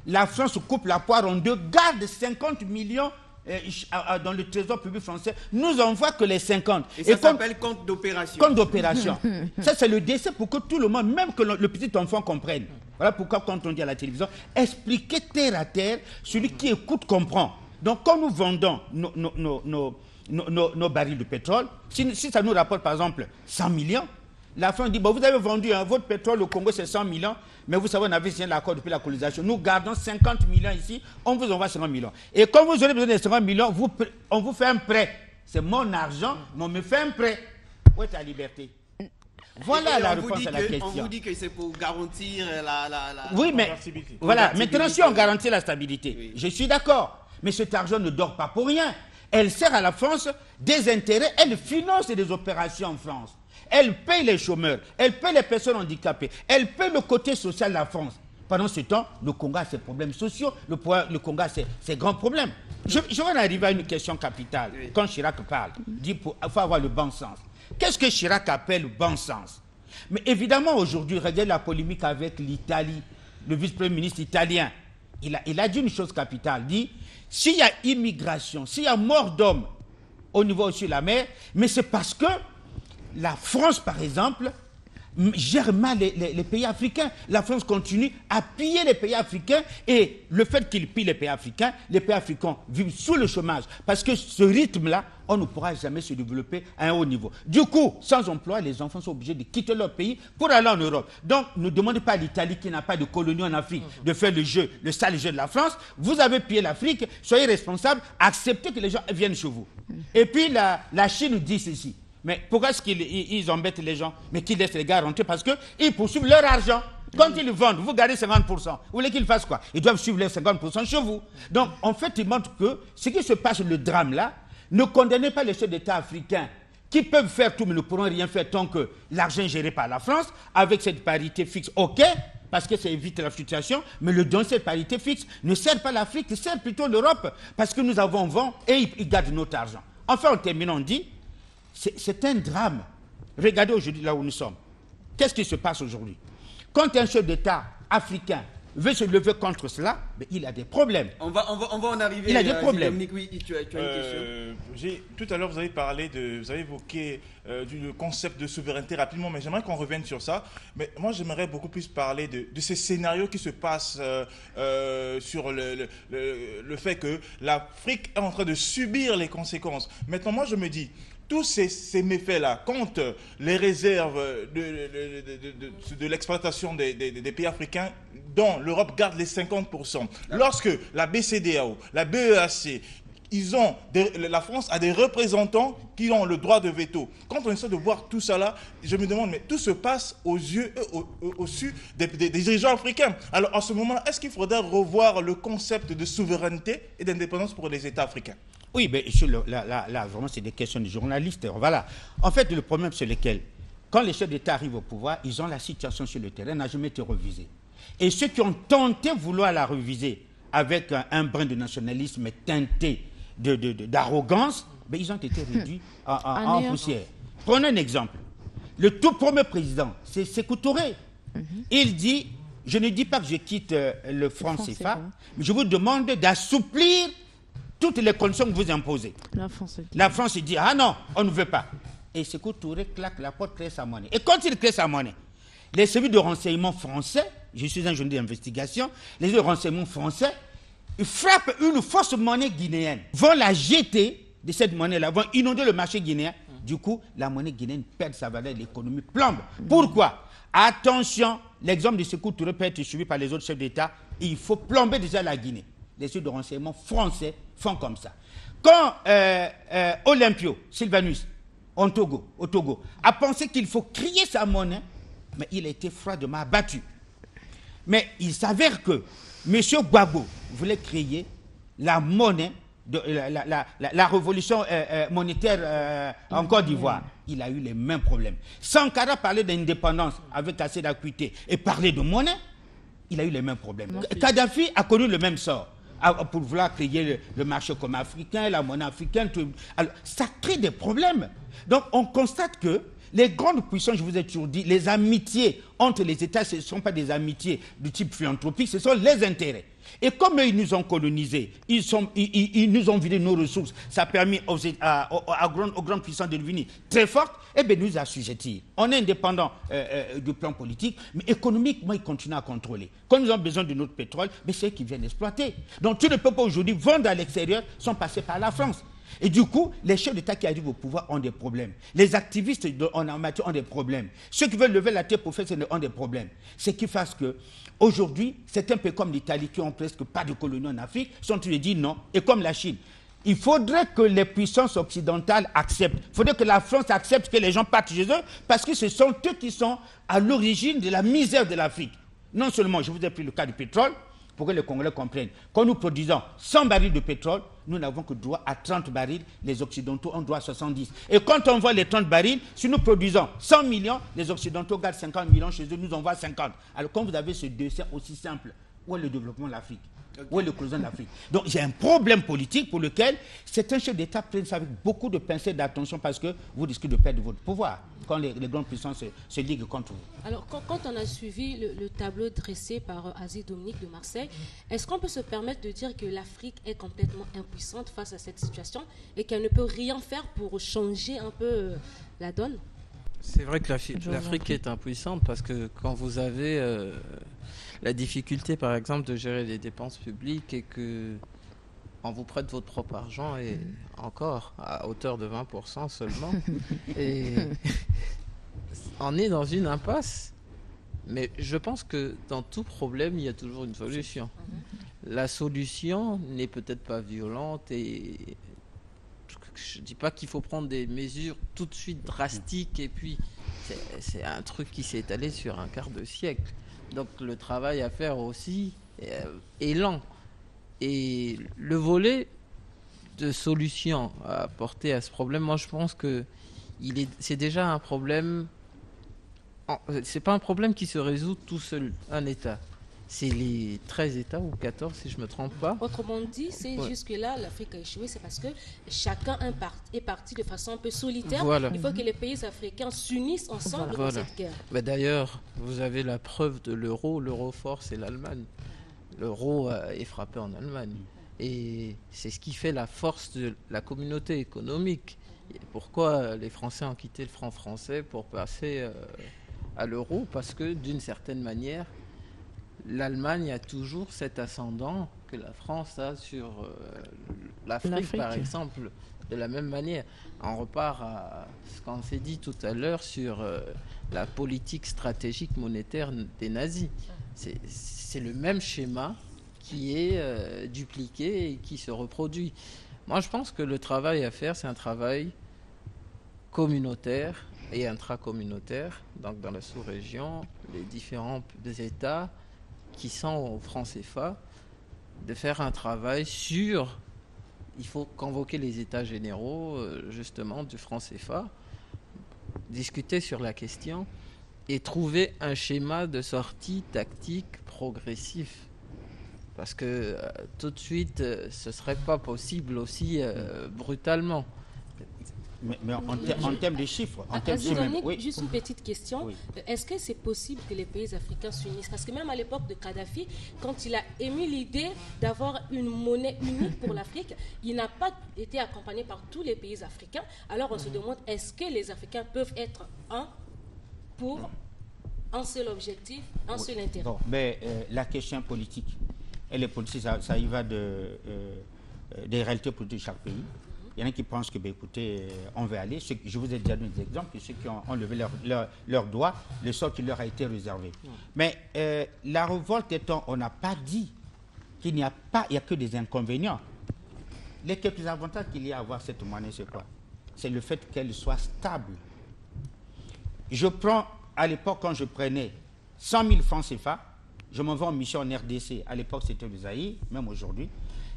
La France coupe la poire en deux, garde 50 millions dans le trésor public français, nous envoie que les 50. Et ça s'appelle compte d'opération. Compte d'opération. Ça, c'est le décès pour que tout le monde, même que le petit enfant comprenne. Voilà pourquoi quand on dit à la télévision, expliquez terre à terre, celui qui écoute comprend. Donc quand nous vendons nos barils de pétrole, si ça nous rapporte par exemple 100 millions, la France dit, bon, vous avez vendu votre pétrole au Congo, c'est 100 millions, mais vous savez, on avait signé l'accord depuis la colonisation. Nous gardons 50 millions ici, on vous envoie 50 millions. Et quand vous aurez besoin de 50 millions, on vous fait un prêt. C'est mon argent, mais on me fait un prêt. Où est ta liberté? Voilà la réponse à la question. On vous dit que c'est pour garantir la oui, mais voilà, maintenant si on garantit la stabilité, oui, je suis d'accord. Mais cet argent ne dort pas pour rien. Elle sert à la France des intérêts, elle finance des opérations en France. Elle paye les chômeurs, elle paye les personnes handicapées, elle paye le côté social de la France. Pendant ce temps, le Congo a ses problèmes sociaux, le Congo a ses grands problèmes. Je vais en arriver à une question capitale. Oui. Quand Chirac parle, il dit qu'il faut avoir le bon sens. Qu'est-ce que Chirac appelle le bon sens? Mais évidemment, aujourd'hui, regardez la polémique avec l'Italie, le vice-premier ministre italien. Il a dit une chose capitale, il dit, s'il y a immigration, s'il y a mort d'hommes au niveau au-dessus de la mer, mais c'est parce que la France, par exemple, gère mal les pays africains. La France continue à piller les pays africains et le fait qu'il pille les pays africains vivent sous le chômage. Parce que ce rythme-là, on ne pourra jamais se développer à un haut niveau. Du coup, sans emploi, les enfants sont obligés de quitter leur pays pour aller en Europe. Donc, ne demandez pas à l'Italie qui n'a pas de colonie en Afrique de faire le sale jeu de la France. Vous avez pillé l'Afrique, soyez responsables, acceptez que les gens viennent chez vous. Et puis, la Chine dit ceci. Mais pourquoi est-ce qu'ils embêtent les gens, mais qu'ils laissent les gars rentrer? Parce qu'ils poursuivent leur argent. Quand ils le vendent, vous gardez 50%. Vous voulez qu'ils fassent quoi? Ils doivent suivre les 50% chez vous. Donc, en fait, ils montrent que ce qui se passe, le drame là, ne condamnez pas les chefs d'État africains qui peuvent faire tout, mais ne pourront rien faire tant que l'argent est géré par la France, avec cette parité fixe, ok, parce que ça évite la fluctuation, mais le don de cette parité fixe ne sert pas l'Afrique, sert plutôt l'Europe, parce que nous avons vent et ils gardent notre argent. Enfin, en terminant, on dit, c'est un drame. Regardez aujourd'hui là où nous sommes. Qu'est-ce qui se passe aujourd'hui? Quand un chef d'État africain veut se lever contre cela, mais il a des problèmes. On va en arriver. Il a des problèmes. Dominique, oui, tu as une question. Tout à l'heure, vous avez évoqué le concept de souveraineté rapidement, mais j'aimerais qu'on revienne sur ça. Mais moi, j'aimerais beaucoup plus parler de ces scénarios qui se passent sur le fait que l'Afrique est en train de subir les conséquences. Maintenant, moi, je me dis, tous ces méfaits-là contre les réserves de l'exploitation des pays africains dont l'Europe garde les 50%. Lorsque la BCEDEAO, la BEAC, la France a des représentants qui ont le droit de veto. Quand on essaie de voir tout ça là, je me demande, mais tout se passe aux yeux, au-dessus des dirigeants africains. Alors, en ce moment-là, est-ce qu'il faudrait revoir le concept de souveraineté et d'indépendance pour les États africains? Oui, mais là, vraiment, c'est des questions de journalistes. Voilà. En fait, le problème, c'est lequel? Quand les chefs d'État arrivent au pouvoir, ils ont la situation sur le terrain, n'a jamais été revisée. Et ceux qui ont tenté de vouloir la reviser avec un brin de nationalisme teinté d'arrogance, ben, ils ont été réduits en poussière. Prenons un exemple. Le tout premier président, c'est Sékou Touré. Il dit, je ne dis pas que je quitte le franc CFA, mais je vous demande d'assouplir toutes les conditions que vous imposez. La France dit, ah non, on ne veut pas. Et Sékou Touré claque la porte, crée sa monnaie. Et quand il crée sa monnaie, les services de renseignement français, je suis un journaliste d'investigation, les services de renseignement français, ils frappent une fausse monnaie guinéenne, vont la jeter de cette monnaie-là, vont inonder le marché guinéen. Du coup, la monnaie guinéenne perd sa valeur, l'économie plombe. Pourquoi? Attention, l'exemple de Sékou Touré peut être suivi par les autres chefs d'État. Il faut plomber déjà la Guinée. Les services de renseignement français font comme ça. Quand Olympio, Sylvanus, au Togo, a pensé qu'il faut crier sa monnaie, mais il a été froidement abattu. Mais il s'avère que M. Gbagbo voulait créer la monnaie, la révolution monétaire en Côte d'Ivoire. Il a eu les mêmes problèmes. Sankara parlait d'indépendance avec assez d'acuité et parlait de monnaie, il a eu les mêmes problèmes. Kadhafi a connu le même sort. Pour vouloir créer le marché comme africain, la monnaie africaine, alors, ça crée des problèmes. Donc on constate que les grandes puissances, je vous ai toujours dit, les amitiés entre les États, ce ne sont pas des amitiés du type philanthropique, ce sont les intérêts. Et comme ils nous ont colonisés, ils nous ont vidé nos ressources, ça a permis aux grandes puissances de devenir très fortes, et bien nous assujettir. On est indépendant du plan politique, mais économiquement, ils continuent à contrôler. Quand nous avons besoin de notre pétrole, c'est eux qui viennent exploiter. Donc tous les peuples aujourd'hui vendre à l'extérieur sont passés par la France. Et du coup, les chefs d'État qui arrivent au pouvoir ont des problèmes. Les activistes en matière ont des problèmes. Ceux qui veulent lever la tête pour faire ça ont des problèmes. Ce qui fait que, aujourd'hui, c'est un peu comme l'Italie qui ont presque pas de colonies en Afrique, sont en train de dire non. Et comme la Chine. Il faudrait que les puissances occidentales acceptent. Il faudrait que la France accepte que les gens partent chez eux parce que ce sont eux qui sont à l'origine de la misère de l'Afrique. Non seulement, je vous ai pris le cas du pétrole, pour que les Congolais comprennent. Quand nous produisons 100 barils de pétrole, nous n'avons que droit à 30 barils, les Occidentaux ont droit à 70. Et quand on voit les 30 barils, si nous produisons 100 millions, les Occidentaux gardent 50 millions chez eux, nous envoient 50. Alors quand vous avez ce dessin aussi simple, où est le développement de l'Afrique? Où est le cousin de l'Afrique? Donc j'ai un problème politique pour lequel certains chefs d'État prennent ça avec beaucoup de pincettes d'attention parce que vous risquez de perdre votre pouvoir quand les grandes puissances se liguent contre vous. Alors quand on a suivi le tableau dressé par Aziz Dominique de Marseille, est-ce qu'on peut se permettre de dire que l'Afrique est complètement impuissante face à cette situation et qu'elle ne peut rien faire pour changer un peu la donne? C'est vrai que l'Afrique est impuissante parce que quand vous avez la difficulté, par exemple, de gérer les dépenses publiques et que on vous prête votre propre argent et encore à hauteur de 20% seulement, et on est dans une impasse. Mais je pense que dans tout problème, il y a toujours une solution. La solution n'est peut-être pas violente et je ne dis pas qu'il faut prendre des mesures tout de suite drastiques et puis c'est un truc qui s'est étalé sur un quart de siècle. Donc le travail à faire aussi est lent. Et le volet de solution à apporter à ce problème, moi je pense que c'est déjà un problème. C'est pas un problème qui se résout tout seul, un État. C'est les 13 États ou 14 si je ne me trompe pas. Autrement dit, c'est jusque-là, l'Afrique a échoué, c'est parce que chacun est parti de façon un peu solitaire. Voilà. Il faut que les pays africains s'unissent ensemble dans cette guerre. Mais d'ailleurs, vous avez la preuve de l'euro. L'euro fort, c'est l'Allemagne. L'euro est frappé en Allemagne. Et c'est ce qui fait la force de la communauté économique. Et pourquoi les Français ont quitté le franc français pour passer à l'euro? Parce que d'une certaine manière, l'Allemagne a toujours cet ascendant que la France a sur l'Afrique, par exemple, de la même manière. On repart à ce qu'on s'est dit tout à l'heure sur la politique stratégique monétaire des nazis. C'est le même schéma qui est dupliqué et qui se reproduit. Moi, je pense que le travail à faire, c'est un travail communautaire et intracommunautaire. Donc, dans la sous-région, les différents États qui sont au franc CFA, de faire un travail sur il faut convoquer les États généraux, justement, du franc CFA, discuter sur la question et trouver un schéma de sortie tactique progressif. Parce que tout de suite, ce ne serait pas possible aussi brutalement. Mais en termes de chiffres, juste une petite question. Oui. Est-ce que c'est possible que les pays africains s'unissent? Parce que même à l'époque de Kadhafi, quand il a émis l'idée d'avoir une monnaie unique pour l'Afrique, il n'a pas été accompagné par tous les pays africains. Alors on se demande, est-ce que les Africains peuvent être un pour un seul objectif, un seul intérêt? Bon, mais la question politique, elle est politique, ça y va des réalités politiques de chaque pays. Il y en a qui pensent que, écoutez, on va aller. Je vous ai déjà donné des exemples, ceux qui ont levé leurs doigts, le sort qui leur a été réservé. Mais la révolte étant, on n'a pas dit qu'il n'y a que des inconvénients. Les quelques avantages qu'il y a à avoir cette monnaie, c'est quoi? C'est le fait qu'elle soit stable. Je prends, à l'époque, quand je prenais 100 000 francs CFA, je m'en vais en mission en RDC. À l'époque, c'était le Zaïre, même aujourd'hui.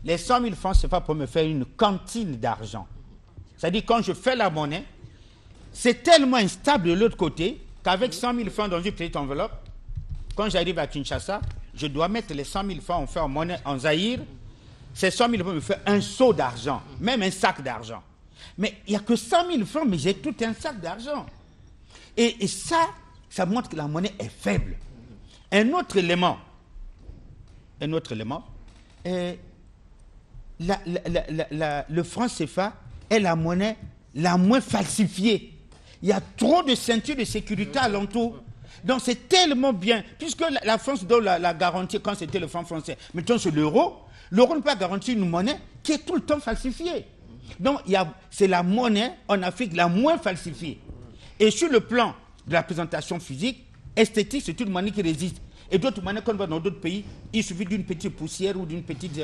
Les 100 000 francs, c'est pas pour me faire une cantine d'argent. C'est-à-dire, quand je fais la monnaie, c'est tellement instable de l'autre côté qu'avec 100 000 francs dans une petite enveloppe, quand j'arrive à Kinshasa, je dois mettre les 100 000 francs en monnaie en Zaïre. Ces 100 000 francs me font un seau d'argent, même un sac d'argent. Mais il n'y a que 100 000 francs, mais j'ai tout un sac d'argent. Et ça montre que la monnaie est faible. Un autre élément est le franc CFA est la monnaie la moins falsifiée. Il y a trop de ceintures de sécurité alentour. Donc c'est tellement bien, puisque la France donne la garantie quand c'était le franc français. Mettons sur l'euro ne peut pas garantir une monnaie qui est tout le temps falsifiée. Donc c'est la monnaie en Afrique la moins falsifiée. Et sur le plan de la présentation physique, esthétique, c'est une monnaie qui résiste. Et d'autres monnaies qu'on voit dans d'autres pays, il suffit d'une petite poussière ou d'une petite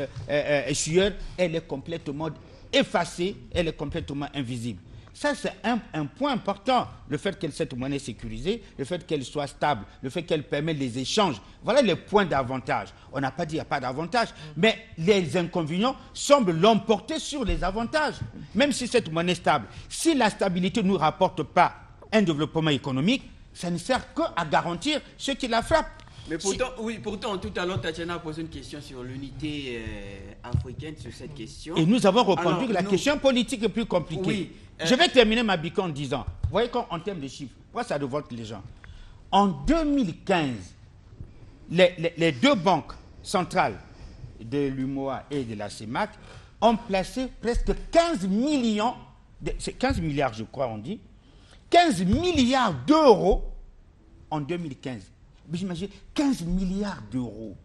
sueur, elle est complètement effacée, elle est complètement invisible. Ça, c'est un point important, le fait que cette monnaie est sécurisée, le fait qu'elle soit stable, le fait qu'elle permette les échanges. Voilà les points d'avantage. On n'a pas dit qu'il n'y a pas d'avantage, mais les inconvénients semblent l'emporter sur les avantages. Même si cette monnaie est stable, si la stabilité ne nous rapporte pas un développement économique, ça ne sert qu'à garantir ceux qui la frappent. Mais pourtant, tout à l'heure, Tatiana a posé une question sur l'unité africaine, sur cette question. Et nous avons répondu que la question politique est plus compliquée. Oui, je vais terminer ma bico en disant, vous voyez qu'en termes de chiffres, pourquoi ça révolte les gens? En 2015, les deux banques centrales de l'UMOA et de la CEMAC ont placé presque 15 millions, c'est 15 milliards je crois on dit, 15 milliards d'euros en 2015. J'imagine 15 milliards d'euros.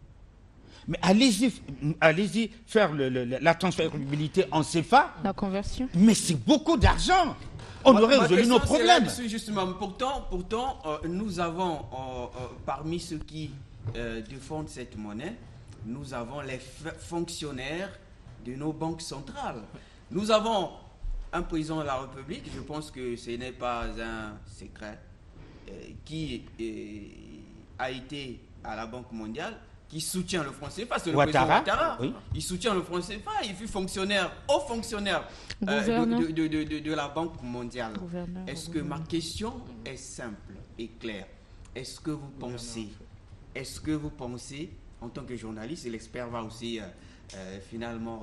Mais allez-y faire la transférabilité en CFA. La conversion. Mais c'est beaucoup d'argent. On aurait résolu nos problèmes. Justement, pourtant, nous avons, parmi ceux qui défendent cette monnaie, nous avons les fonctionnaires de nos banques centrales. Nous avons un président de la République, je pense que ce n'est pas un secret, qui a été à la Banque mondiale, qui soutient le franc CFA, c'est le président Ouattara. Oui. Il soutient le franc CFA, il fut haut fonctionnaire de la Banque mondiale. Est-ce que ma question est simple et claire? Est-ce que vous pensez, en tant que journaliste, et l'expert va aussi finalement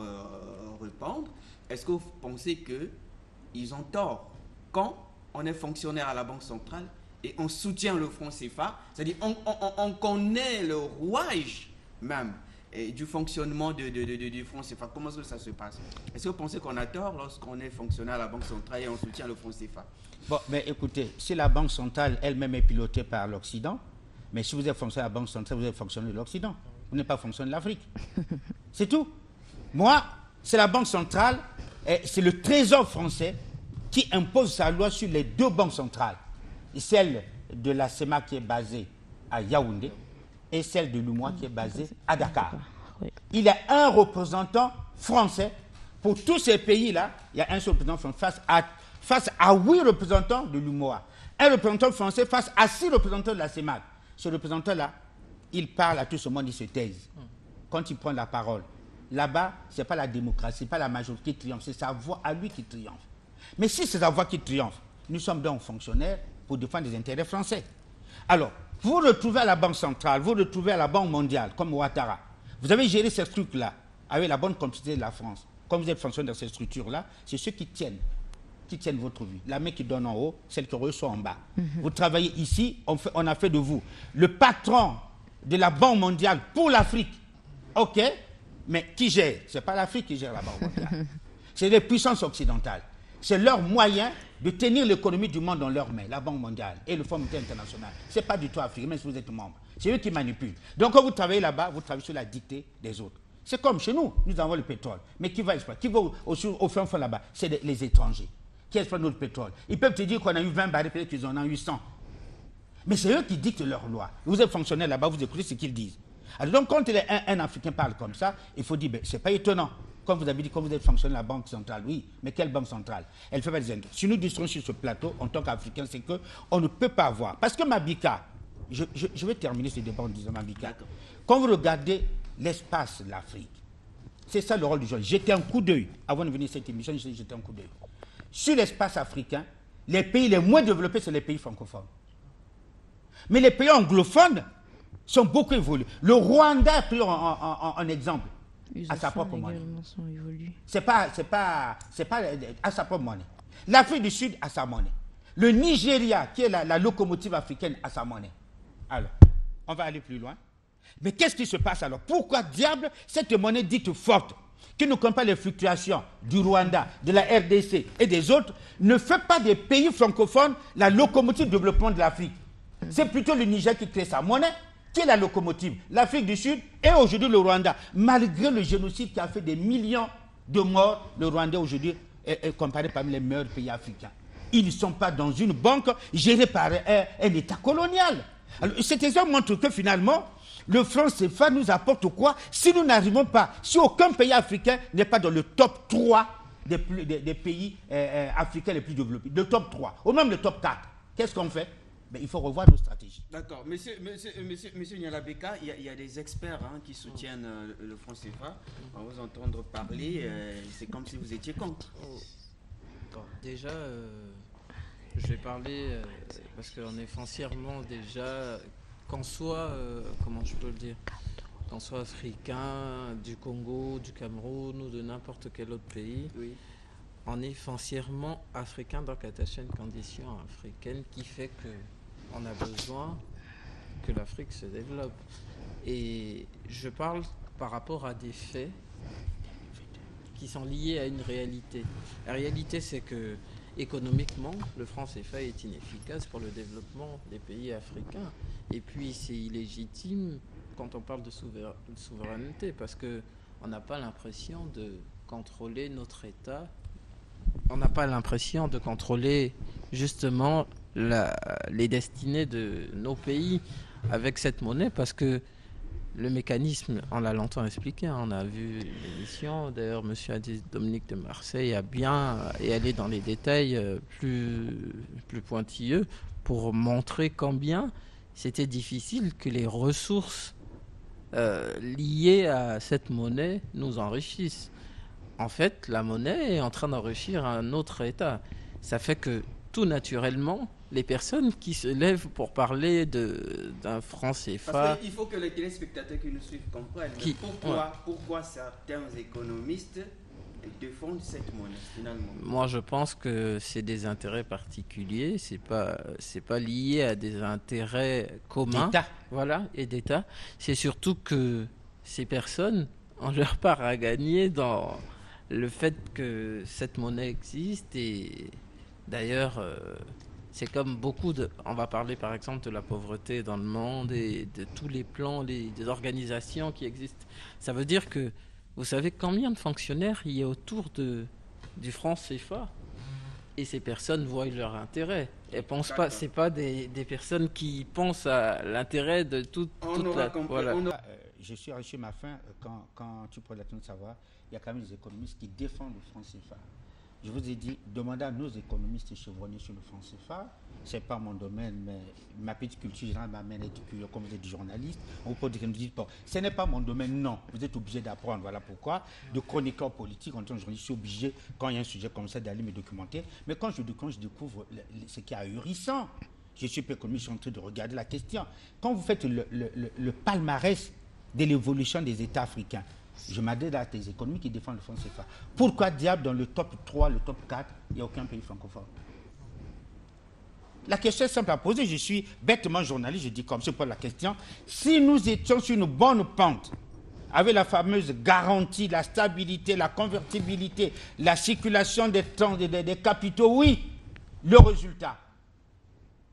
répondre, est-ce que vous pensez qu'ils ont tort quand on est fonctionnaire à la Banque centrale et on soutient le franc CFA, c'est-à-dire on connaît le rouage même du fonctionnement du franc CFA. Comment ça se passe? Est-ce que vous pensez qu'on a tort lorsqu'on est fonctionnaire à la Banque centrale et on soutient le franc CFA? Bon, mais écoutez, si la Banque centrale elle-même est pilotée par l'Occident, mais si vous êtes fonctionnaire à la Banque centrale, vous êtes fonctionnaire de l'Occident. Vous n'êtes pas fonctionnaire de l'Afrique. C'est tout. Moi, c'est la Banque centrale, c'est le Trésor français qui impose sa loi sur les deux banques centrales. Celle de la CEMAC qui est basée à Yaoundé et celle de l'UMOA qui est basée à Dakar. Il y a un représentant français pour tous ces pays-là. Il y a un seul représentant français face à 8 représentants de l'UMOA. Un représentant français face à 6 représentants de la CEMAC. Ce représentant-là, il parle à tout ce monde, il se taise. Quand il prend la parole, Là-bas, ce n'est pas la démocratie, pas la majorité qui triomphe, c'est sa voix à lui qui triomphe. Mais si c'est sa voix qui triomphe, nous sommes donc fonctionnaires pour défendre les intérêts français. Alors, vous vous retrouvez à la Banque centrale, vous vous retrouvez à la Banque mondiale, comme Ouattara. Vous avez géré ces trucs-là avec la bonne complicité de la France. Comme vous êtes fonctionnaire dans ces structures-là, c'est ceux qui tiennent votre vie. La main qui donne en haut, celle qui reçoit en bas. Vous travaillez ici, on a fait de vous le patron de la Banque mondiale pour l'Afrique. OK, mais qui gère? Ce n'est pas l'Afrique qui gère la Banque mondiale. C'est les puissances occidentales. C'est leur moyen de tenir l'économie du monde dans leurs mains, la Banque mondiale et le Fonds monétaire international. Ce n'est pas du tout africain, même si vous êtes membre. C'est eux qui manipulent. Donc quand vous travaillez là-bas, vous travaillez sur la dictée des autres. C'est comme chez nous, nous avons le pétrole. Mais qui va exploiter? Qui va au fond là-bas? C'est les étrangers qui exploitent notre pétrole. Ils peuvent te dire qu'on a eu 20 barils, peut-être qu'ils en ont eu 100. Mais c'est eux qui dictent leurs lois. Vous êtes fonctionnaire là-bas, vous écoutez ce qu'ils disent. Alors donc quand un Africain parle comme ça, il faut dire, ben, c'est pas étonnant. Comme vous avez dit, quand vous êtes fonctionnaire de la Banque centrale, oui, mais quelle Banque centrale? Elle fait pas des intérêts. Si nous disons sur ce plateau, en tant qu'Africains, c'est qu'on ne peut pas avoir. Parce que Mabika, je vais terminer ce débat en disant Mabika. Quand vous regardez l'espace de l'Afrique, c'est ça le rôle du journal. J'étais un coup d'œil, avant de venir à cette émission, j'étais un coup d'œil. Sur l'espace africain, les pays les moins développés, c'est les pays francophones. Mais les pays anglophones sont beaucoup évolués. Le Rwanda est pris en exemple à sa propre monnaie. C'est pas à sa propre monnaie. L'Afrique du Sud a sa monnaie. Le Nigeria, qui est la locomotive africaine, a sa monnaie. Alors, on va aller plus loin. Mais qu'est-ce qui se passe alors? Pourquoi diable cette monnaie dite forte, qui ne compte pas les fluctuations du Rwanda, de la RDC et des autres, ne fait pas des pays francophones la locomotive de développement de l'Afrique? C'est plutôt le Niger qui crée sa monnaie, qui est la locomotive. L'Afrique du Sud et aujourd'hui le Rwanda. Malgré le génocide qui a fait des millions de morts, le Rwanda aujourd'hui est comparé parmi les meilleurs pays africains. Ils ne sont pas dans une banque gérée par un État colonial. Alors, cet exemple montre que finalement, le franc CFA nous apporte quoi si nous n'arrivons pas, si aucun pays africain n'est pas dans le top 3 des pays africains les plus développés, le top 3, ou même le top 4, qu'est-ce qu'on fait? Mais il faut revoir nos stratégies. D'accord. Monsieur Nyalabeka, il y a des experts qui soutiennent le franc CFA. À vous entendre parler, c'est comme si vous étiez contre. Bon, déjà, je vais parler parce qu'on est foncièrement déjà, qu'on soit, comment je peux le dire, qu'on soit africain, du Congo, du Cameroun ou de n'importe quel autre pays, oui. On est foncièrement africain, donc attaché à une condition africaine qui fait qu'on a besoin que l'Afrique se développe. Et je parle par rapport à des faits qui sont liés à une réalité. La réalité, c'est que économiquement, le franc CFA est inefficace pour le développement des pays africains. Et puis, c'est illégitime quand on parle de souveraineté, parce qu'on n'a pas l'impression de contrôler notre État. On n'a pas l'impression de contrôler justement les destinées de nos pays avec cette monnaie, parce que le mécanisme, on l'a longtemps expliqué, on a vu l'émission, d'ailleurs M. Aziz Dominique de Marseille a bien et allé dans les détails plus pointilleux pour montrer combien c'était difficile que les ressources liées à cette monnaie nous enrichissent. En fait, la monnaie est en train d'enrichir un autre État. Ça fait que tout naturellement, les personnes qui se lèvent pour parler d'un franc CFA... Parce qu'il faut que les téléspectateurs qui nous suivent comprennent pourquoi certains économistes défendent cette monnaie, finalement. Moi, je pense que c'est des intérêts particuliers. C'est pas lié à des intérêts communs. D'État. Voilà, et d'État. C'est surtout que ces personnes ont leur part à gagner dans le fait que cette monnaie existe. Et d'ailleurs... c'est comme beaucoup de... On va parler par exemple de la pauvreté dans le monde et de tous les plans, des organisations qui existent. Ça veut dire que vous savez combien de fonctionnaires il y a autour du franc CFA, et ces personnes voient leur intérêt. Elles pensent pas, c'est pas des personnes qui pensent à l'intérêt de toute la... Voilà. Je suis arrivé ma fin quand tu prends la temps de savoir, il y a quand même des économistes qui défendent le franc CFA. Je vous ai dit, demandez à nos économistes chevronnés sur le franc CFA. Ce n'est pas mon domaine, mais ma petite culture générale m'amène à être curieux, comme vous êtes journaliste. On peut dire, bon, ce n'est pas mon domaine, non. Vous êtes obligé d'apprendre. Voilà pourquoi, de chroniqueur politique, en tant que journaliste, je suis obligé, quand il y a un sujet comme ça, d'aller me documenter. Mais quand je découvre ce qui est ahurissant, je suis peu économiste, je suis en train de regarder la question. Quand vous faites le palmarès de l'évolution des États africains, je m'adresse à des économies qui défendent le franc CFA. Pourquoi diable dans le top 3, le top 4, il n'y a aucun pays francophone? La question est simple à poser. Je suis bêtement journaliste, je dis comme ça pour la question. Si nous étions sur une bonne pente, avec la fameuse garantie, la stabilité, la convertibilité, la circulation des capitaux, oui, le résultat,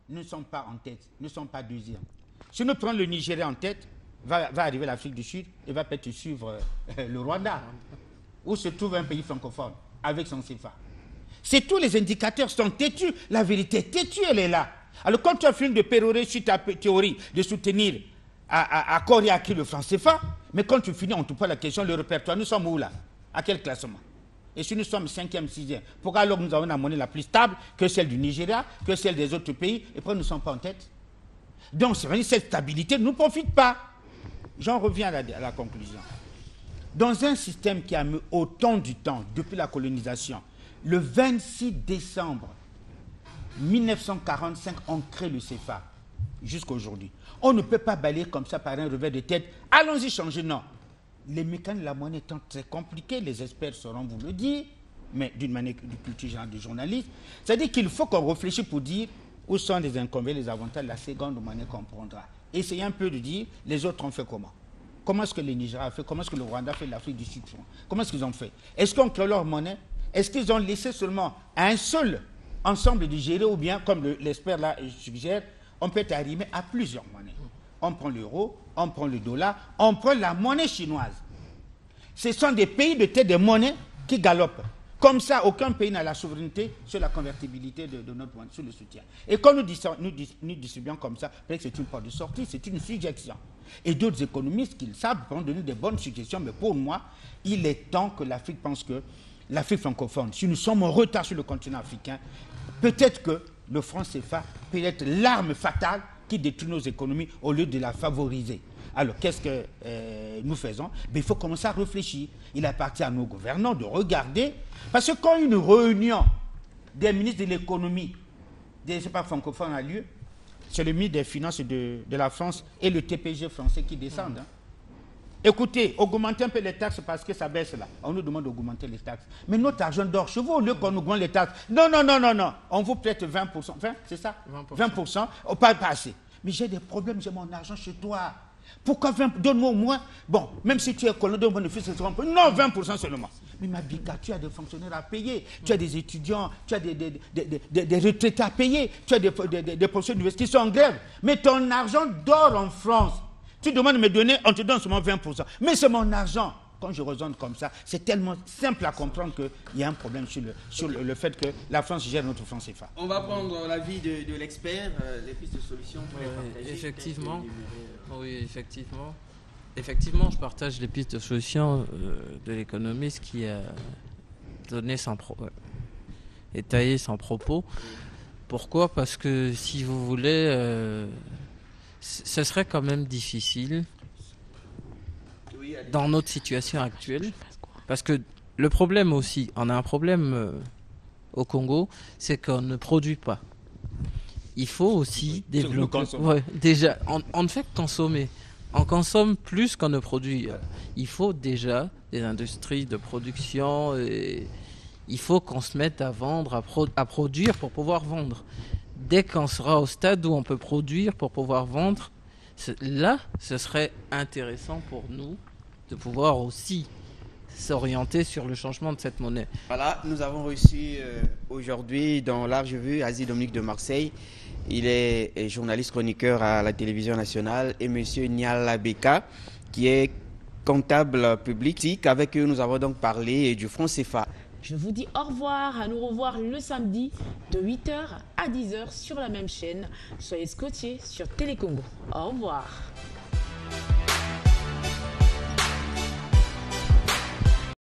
nous ne sommes pas en tête, nous ne sommes pas deuxième. Si nous prenons le Nigeria en tête, va arriver l'Afrique du Sud et va peut-être suivre le Rwanda, où se trouve un pays francophone avec son CFA. C'est tous les indicateurs sont têtus. La vérité est têtue, elle est là. Alors quand tu as fini de pérorer sur ta théorie de soutenir à corps et à cri le franc CFA, mais quand tu finis, on te pose la question, le répertoire, nous sommes où là? À quel classement? Et si nous sommes 5e, 6e, pourquoi alors nous avons la monnaie la plus stable que celle du Nigeria, que celle des autres pays, et pourquoi nous ne sommes pas en tête? Donc c'est vrai, cette stabilité ne nous profite pas. J'en reviens à la conclusion. Dans un système qui a mis autant du temps depuis la colonisation, le 26 décembre 1945, on crée le CFA jusqu'à aujourd'hui. On ne peut pas balayer comme ça par un revers de tête. Allons-y changer, non. Les mécanismes de la monnaie étant très compliqués, les experts sauront vous le dire, mais d'une manière de culture générale de journaliste, c'est-à-dire qu'il faut qu'on réfléchisse pour dire où sont les inconvénients, les avantages de la seconde monnaie qu'on prendra. Essayez un peu de dire, les autres ont fait comment? Comment est-ce que le Nigeria a fait? Comment est-ce que le Rwanda a fait? L'Afrique du Sud? Comment est-ce qu'ils ont fait? Est-ce qu'on crée leur monnaie? Est-ce qu'ils ont laissé seulement à un seul ensemble de gérer, ou bien, comme l'expert là suggère, on peut arrimer à plusieurs monnaies? On prend l'euro, on prend le dollar, on prend la monnaie chinoise. Ce sont des pays de tête de monnaie qui galopent. Comme ça, aucun pays n'a la souveraineté sur la convertibilité de notre monnaie, sur le soutien. Et quand nous distribuons comme ça, peut-être que c'est une porte de sortie, c'est une suggestion. Et d'autres économistes qui le savent vont donner des bonnes suggestions, mais pour moi, il est temps que l'Afrique pense que l'Afrique francophone, si nous sommes en retard sur le continent africain, peut-être que le franc CFA peut être l'arme fatale qui détruit nos économies au lieu de la favoriser. Alors, qu'est-ce que nous faisons? Il faut commencer à réfléchir. Il appartient à nos gouvernants de regarder. Parce que quand une réunion des ministres de l'économie, des francophones a lieu, c'est le ministre des Finances de la France et le TPG français qui descendent. Écoutez, augmentez un peu les taxes parce que ça baisse là. On nous demande d'augmenter les taxes. Mais notre argent dort chez vous au lieu qu'on nous augmente les taxes. Non, non, non, non, non. On vous prête 20%. 20, c'est ça? 20%. Oh, pas assez. Mais j'ai des problèmes, j'ai mon argent chez toi. Pourquoi 20%? Donne-moi au moins. Bon, même si tu es colonel, donne-moi le fils, non, 20% seulement. Mais ma biga, tu as des fonctionnaires à payer, tu as des étudiants, tu as des retraités à payer, tu as des professeurs d'université qui sont en grève. Mais ton argent dort en France. Tu demandes de me donner, on te donne seulement 20%. Mais c'est mon argent. Quand je raisonne comme ça, c'est tellement simple à comprendre qu'il y a un problème sur le fait que la France gère notre franc CFA. On va prendre l'avis de l'expert, les pistes de solutions pour les partager. Effectivement. Oui, effectivement. Effectivement, je partage les pistes de solutions de l'économiste qui a donné étayé son propos. Pourquoi? Parce que si vous voulez, ce serait quand même difficile dans notre situation actuelle. Parce que le problème aussi, on a un problème au Congo, c'est qu'on ne produit pas. Il faut aussi développer. Ouais, déjà, on ne fait que consommer. On consomme plus qu'on ne produit. Il faut déjà des industries de production. Et il faut qu'on se mette à vendre, à produire pour pouvoir vendre. Dès qu'on sera au stade où on peut produire pour pouvoir vendre, là, ce serait intéressant pour nous de pouvoir aussi s'orienter sur le changement de cette monnaie. Voilà, nous avons reçu aujourd'hui dans Large Vue Asie Dominique de Marseille. Il est journaliste chroniqueur à la télévision nationale, et M. Niala Beka, qui est comptable public. Avec eux, nous avons donc parlé du franc CFA. Je vous dis au revoir, à nous revoir le samedi de 8h à 10h sur la même chaîne. Soyez scotchés sur Télécongo. Au revoir.